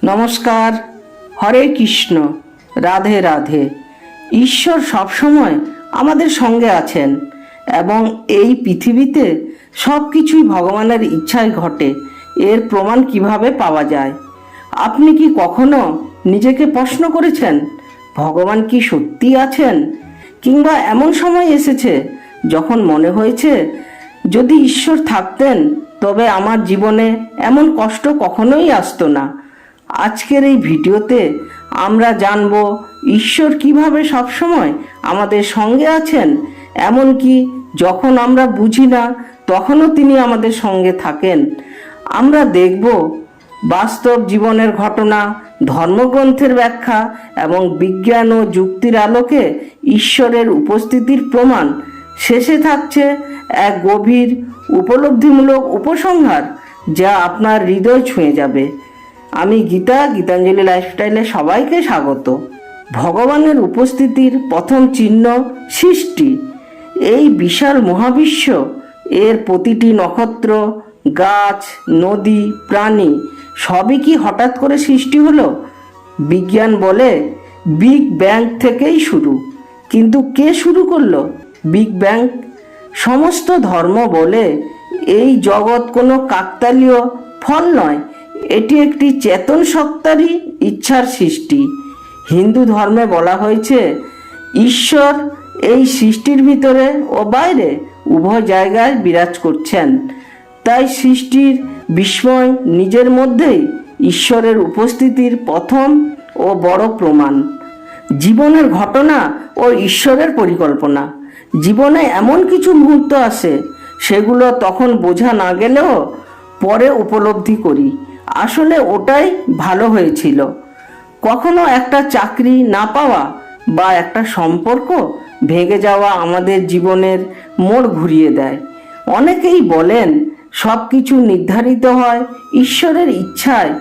নমস্কার। হরে কৃষ্ণ। রাধে রাধে। ঈশ্বর সবসময় আমাদের সঙ্গে আছেন এবং এই পৃথিবীতে সব কিছুই ভগবানের ইচ্ছায় ঘটে। এর প্রমাণ কিভাবে পাওয়া যায়? আপনি কি কখনো নিজেকে প্রশ্ন করেছেন ভগবান কি সত্যি আছেন? কিংবা এমন সময় এসেছে যখন মনে হয়েছে যদি ঈশ্বর থাকতেন তবে আমার জীবনে এমন কষ্ট কখনোই আসতো না। আজকের এই ভিডিওতে আমরা জানব ঈশ্বর কিভাবে সবসময় আমাদের সঙ্গে আছেন, এমনকি যখন আমরা বুঝি না তখনও তিনি আমাদের সঙ্গে থাকেন। আমরা দেখব বাস্তব জীবনের ঘটনা, ধর্মগ্রন্থের ব্যাখ্যা এবং বিজ্ঞান ও যুক্তির আলোকে ঈশ্বরের উপস্থিতির প্রমাণ। শেষে থাকছে এক গভীর উপলব্ধিমূলক উপসংহার যা আপনার হৃদয় ছুঁয়ে যাবে। আমি গীতাঞ্জলি লাইফস্টাইলে সবাইকে স্বাগত। ভগবানের উপস্থিতির প্রথম চিহ্ন সৃষ্টি। এই বিশাল মহাবিশ্ব, এর প্রতিটি নক্ষত্র, গাছ, নদী, প্রাণী সবই কি হঠাৎ করে সৃষ্টি হলো? বিজ্ঞান বলে বিগ ব্যাং থেকেই শুরু, কিন্তু কে শুরু করলো বিগ ব্যাং? সমস্ত ধর্ম বলে এই জগৎ কোনো কাকতালীয় ফল নয়, এটি একটি চেতন সত্তারই ইচ্ছার সৃষ্টি। হিন্দু ধর্মে বলা হয়েছে ঈশ্বর এই সৃষ্টির ভিতরে ও বাইরে উভয় জায়গায় বিরাজ করছেন। তাই সৃষ্টির বিস্ময় নিজের মধ্যেই ঈশ্বরের উপস্থিতির প্রথম ও বড় প্রমাণ। জীবনের ঘটনা ও ঈশ্বরের পরিকল্পনা। জীবনে এমন কিছু মুহূর্ত আসে সেগুলো তখন বোঝা না গেলেও পরে উপলব্ধি করি আসলে ওটাই ভালো হয়েছিল। কখনো একটা চাকরি না পাওয়া বা একটা সম্পর্ক ভেঙে যাওয়া আমাদের জীবনের মোড় ঘুরিয়ে দেয়। অনেকেই বলেন সব কিছু নির্ধারিত হয় ঈশ্বরের ইচ্ছায়।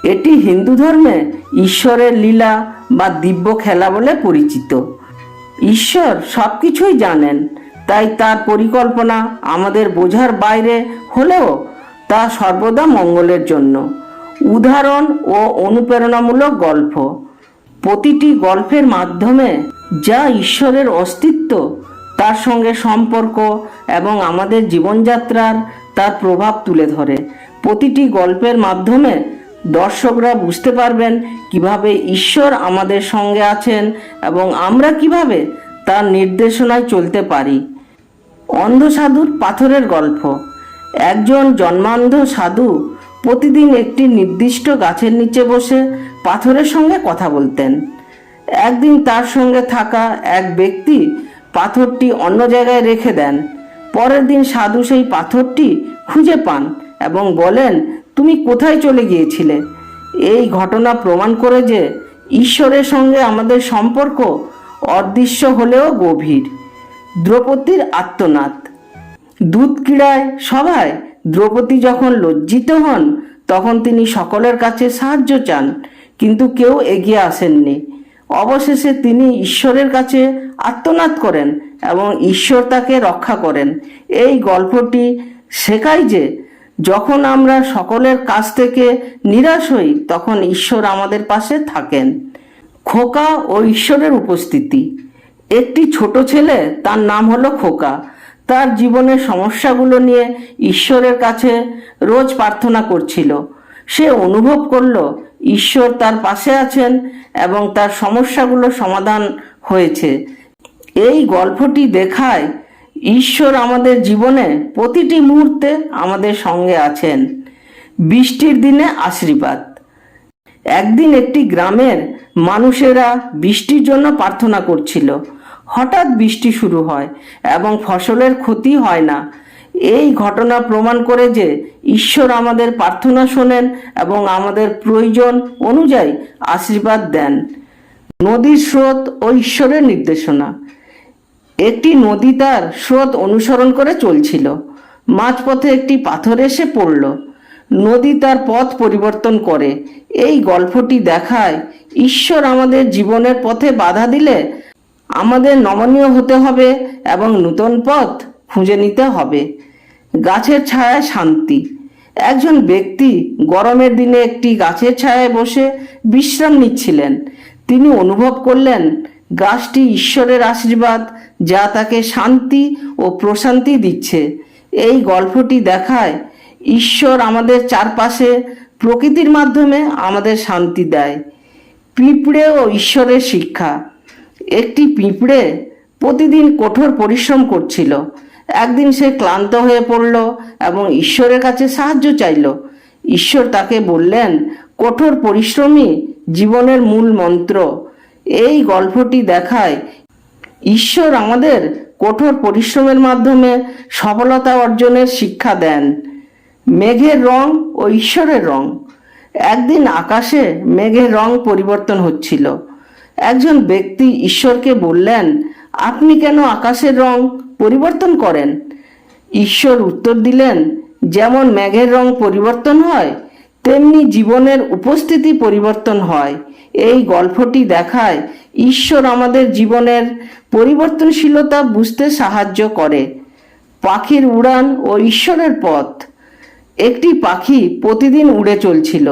এটি হিন্দু ধর্মে ঈশ্বরের লীলা বা দিব্য খেলা বলে পরিচিত। ঈশ্বর সব কিছুই জানেন, তাই তার পরিকল্পনা আমাদের বোঝার বাইরে হলেও তা সর্বদা মঙ্গলের জন্য। উদাহরণ ও অনুপ্রেরণামূলক গল্প। প্রতিটি গল্পের মাধ্যমে যা ঈশ্বরের অস্তিত্ব, তার সঙ্গে সম্পর্ক এবং আমাদের জীবনযাত্রার তার প্রভাব তুলে ধরে। প্রতিটি গল্পের মাধ্যমে দর্শকরা বুঝতে পারবেন কিভাবে ঈশ্বর আমাদের সঙ্গে আছেন এবং আমরা কিভাবে তার নির্দেশনায় চলতে পারি। অন্ধ সাধুর পাথরের গল্প। একজন জন্মান্ধ সাধু প্রতিদিন একটি নির্দিষ্ট গাছের নিচে বসে পাথরের সঙ্গে কথা বলতেন। একদিন তার সঙ্গে থাকা এক ব্যক্তি পাথরটি অন্য জায়গায় রেখে দেন। পরের দিন সাধু সেই পাথরটি খুঁজে পান এবং বলেন, তুমি কোথায় চলে গিয়েছিলে? এই ঘটনা প্রমাণ করে যে ঈশ্বরের সঙ্গে আমাদের সম্পর্ক অদৃশ্য হলেও গভীর। দ্রৌপদীর আর্তনাদ। দুধ ক্রীড়ায় সভায় দ্রৌপদী যখন লজ্জিত হন তখন তিনি সকলের কাছে সাহায্য চান, কিন্তু কেউ এগিয়ে আসেননি। অবশেষে তিনি ঈশ্বরের কাছে আর্তনাদ করেন এবং ঈশ্বর তাকে রক্ষা করেন। এই গল্পটি শেখায় যে যখন আমরা সকলের কাছ থেকে নিরাশ হই তখন ঈশ্বর আমাদের পাশে থাকেন। খোকা ও ঈশ্বরের উপস্থিতি। একটি ছোট ছেলে, তার নাম হলো খোকা, তার জীবনের সমস্যাগুলো নিয়ে ঈশ্বরের কাছে রোজ প্রার্থনা করছিল। সে অনুভব করলো ঈশ্বর তার পাশে আছেন এবং তার সমস্যাগুলো সমাধান হয়েছে। এই গল্পটি দেখায় ঈশ্বর আমাদের জীবনে প্রতিটি মুহূর্তে আমাদের সঙ্গে আছেন। বৃষ্টির দিনে আশীর্বাদ। একদিন একটি গ্রামের মানুষেরা বৃষ্টির জন্য প্রার্থনা করছিল। হঠাৎ বৃষ্টি শুরু হয় এবং ফসলের ক্ষতি হয় না। এই ঘটনা প্রমাণ করে যে ঈশ্বর আমাদের প্রার্থনা শোনেন এবং আমাদের প্রয়োজন অনুযায়ী আশীর্বাদ দেন। নদীর স্রোত ও ঈশ্বরের নির্দেশনা। একটি নদী তার স্রোত অনুসরণ করে চলছিল। মাঝপথে একটি পাথর এসে পড়ল। নদী তার পথ পরিবর্তন করে। এই গল্পটি দেখায় ঈশ্বর আমাদের জীবনের পথে বাধা দিলে আমাদের নমনীয় হতে হবে এবং নূতন পথ খুঁজে নিতে হবে। গাছের ছায়ায় শান্তি। একজন ব্যক্তি গরমের দিনে একটি গাছের ছায়ায় বসে বিশ্রাম নিচ্ছিলেন। তিনি অনুভব করলেন গাছটি ঈশ্বরের আশীর্বাদ, যা তাকে শান্তি ও প্রশান্তি দিচ্ছে। এই গল্পটি দেখায় ঈশ্বর আমাদের চারপাশে প্রকৃতির মাধ্যমে আমাদের শান্তি দেয়। পিঁপড়ে ও ঈশ্বরের শিক্ষা। একটি পিঁপড়ে প্রতিদিন কঠোর পরিশ্রম করছিল। একদিন সে ক্লান্ত হয়ে পড়ল এবং ঈশ্বরের কাছে সাহায্য চাইল। ঈশ্বর তাকে বললেন, কঠোর পরিশ্রমই জীবনের মূল মন্ত্র। এই গল্পটি দেখায় ঈশ্বর আমাদের কঠোর পরিশ্রমের মাধ্যমে সফলতা অর্জনের শিক্ষা দেন। মেঘের রং ও ঈশ্বরের রং। একদিন আকাশে মেঘের রং পরিবর্তন হচ্ছিল। একজন ব্যক্তি ঈশ্বরকে বললেন, আপনি কেন আকাশের রং পরিবর্তন করেন? ঈশ্বর উত্তর দিলেন, যেমন মেঘের রং পরিবর্তন হয়, তেমনি জীবনের উপস্থিতি পরিবর্তন হয়। এই গল্পটি দেখায় ঈশ্বর আমাদের জীবনের পরিবর্তনশীলতা বুঝতে সাহায্য করে। পাখির উড়ান ও ঈশ্বরের পথ। একটি পাখি প্রতিদিন উড়ে চলছিল।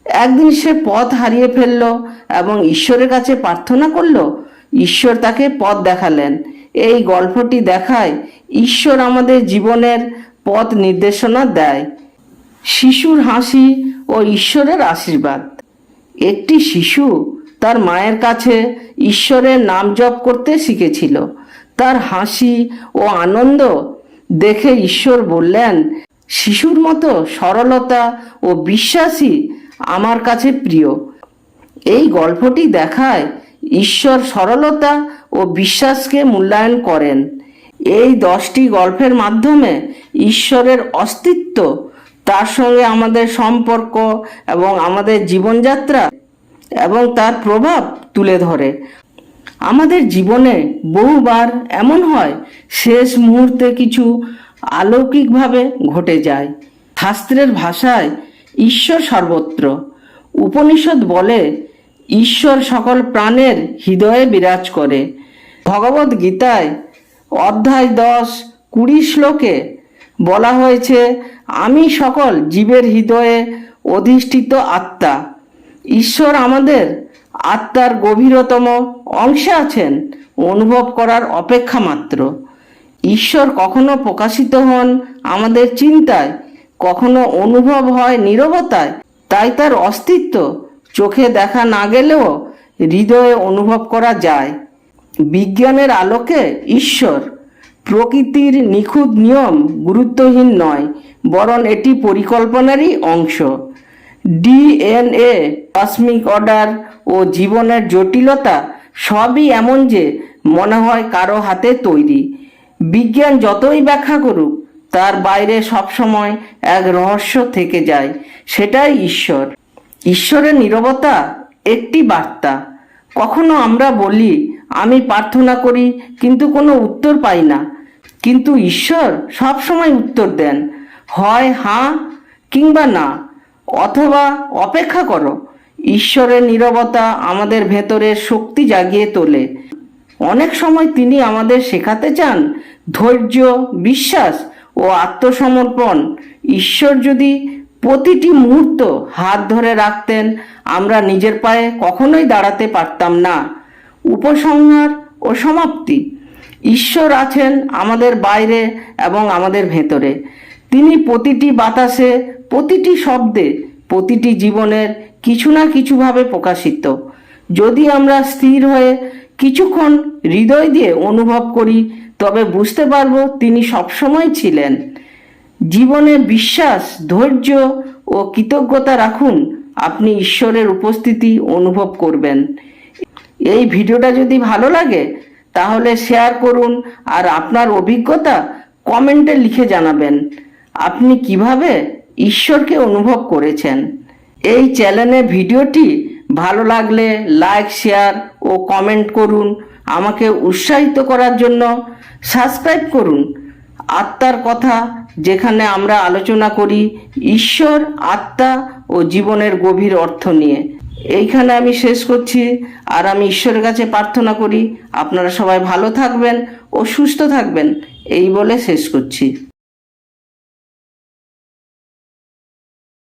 একদিন সে পথ হারিয়ে ফেলল এবং ঈশ্বরের কাছে প্রার্থনা করল। ঈশ্বর তাকে পথ দেখালেন। এই গল্পটি দেখায় ঈশ্বর আমাদের জীবনের পথ নির্দেশনা দেয়। শিশুর হাসি ও ঈশ্বরের আশীর্বাদ। একটি শিশু তার মায়ের কাছে ঈশ্বরের নাম জপ করতে শিখেছিল। তার হাসি ও আনন্দ দেখে ঈশ্বর বললেন, শিশুর মতো সরলতা ও বিশ্বাসী আমার কাছে প্রিয়। এই গল্পটি দেখায় ঈশ্বর সরলতা ও বিশ্বাসকে মূল্যায়ন করেন। এই 10টি গল্পের মাধ্যমে ঈশ্বরের অস্তিত্ব, তার সঙ্গে আমাদের সম্পর্ক এবং আমাদের জীবনযাত্রা এবং তার প্রভাব তুলে ধরে। আমাদের জীবনে বহুবার এমন হয়, শেষ মুহূর্তে কিছু অলৌকিকভাবে ঘটে যায়। শাস্ত্রের ভাষায় ঈশ্বর সর্বত্র। উপনিষদ বলে ঈশ্বর সকল প্রাণের হৃদয়ে বিরাজ করে। ভগবদ গীতায় অধ্যায় 10-20 শ্লোকে বলা হয়েছে, আমি সকল জীবের হৃদয়ে অধিষ্ঠিত আত্মা। ঈশ্বর আমাদের আত্মার গভীরতম অংশে আছেন, অনুভব করার অপেক্ষা মাত্র। ঈশ্বর কখনো প্রকাশিত হন আমাদের চিন্তায়, কখনো অনুভব হয় নীরবতায়। তাই তার অস্তিত্ব চোখে দেখা না গেলেও হৃদয়ে অনুভব করা যায়। বিজ্ঞানের আলোকে ঈশ্বর। প্রকৃতির নিখুঁত নিয়ম গুরুত্বহীন নয়, বরং এটি পরিকল্পনারই অংশ। ডিএনএ, কসমিক অর্ডার ও জীবনের জটিলতা সবই এমন যে মনে হয় কারো হাতে তৈরি। বিজ্ঞান যতই ব্যাখ্যা করুক, তার বাইরে সবসময় এক রহস্য থেকে যায়, সেটাই ঈশ্বর। ঈশ্বরের নীরবতা একটি বার্তা। কখনো আমরা বলি, আমি প্রার্থনা করি কিন্তু কোনো উত্তর পাই না। কিন্তু ঈশ্বর সবসময় উত্তর দেন, হয় হ্যাঁ কিংবা না, অথবা অপেক্ষা করো। ঈশ্বরের নীরবতা আমাদের ভেতরের শক্তি জাগিয়ে তোলে। অনেক সময় তিনি আমাদের শেখাতে চান ধৈর্য, বিশ্বাস ও আত্মসমর্পণ। ঈশ্বর যদি প্রতিটি মুহূর্ত হাত ধরে রাখতেন, আমরা নিজের পায়ে কখনোই দাঁড়াতে পারতাম না। উপসংহার ও সমাপ্তি। ঈশ্বর আছেন আমাদের বাইরে এবং আমাদের ভেতরে। তিনি প্রতিটি বাতাসে, প্রতিটি শব্দে, প্রতিটি জীবনের কিছু না কিছুভাবে প্রকাশিত। যদি আমরা স্থির হয়ে কিছুক্ষণ হৃদয় দিয়ে অনুভব করি, তবে বুঝতে পারবো তিনি সবসময় ছিলেন। জীবনে বিশ্বাস, ধৈর্য ও কৃতজ্ঞতা রাখুন, আপনি ঈশ্বরের উপস্থিতি অনুভব করবেন। এই ভিডিওটা যদি ভালো লাগে তাহলে শেয়ার করুন আর আপনার অভিজ্ঞতা কমেন্টে লিখে জানাবেন। আপনি কিভাবে ঈশ্বরকে অনুভব করেছেন। এই চ্যানেলে ভিডিওটি ভালো লাগলে লাইক, শেয়ার ও কমেন্ট করুন। আমাকে উৎসাহিত করার জন্য সাবস্ক্রাইব করুন। আত্মার কথা, যেখানে আমরা আলোচনা করি ঈশ্বর, আত্মা ও জীবনের গভীর অর্থ নিয়ে। এইখানে আমি শেষ করছি, আর আমি ঈশ্বরের কাছে প্রার্থনা করি আপনারা সবাই ভালো থাকবেন ও সুস্থ থাকবেন, এই বলে শেষ করছি।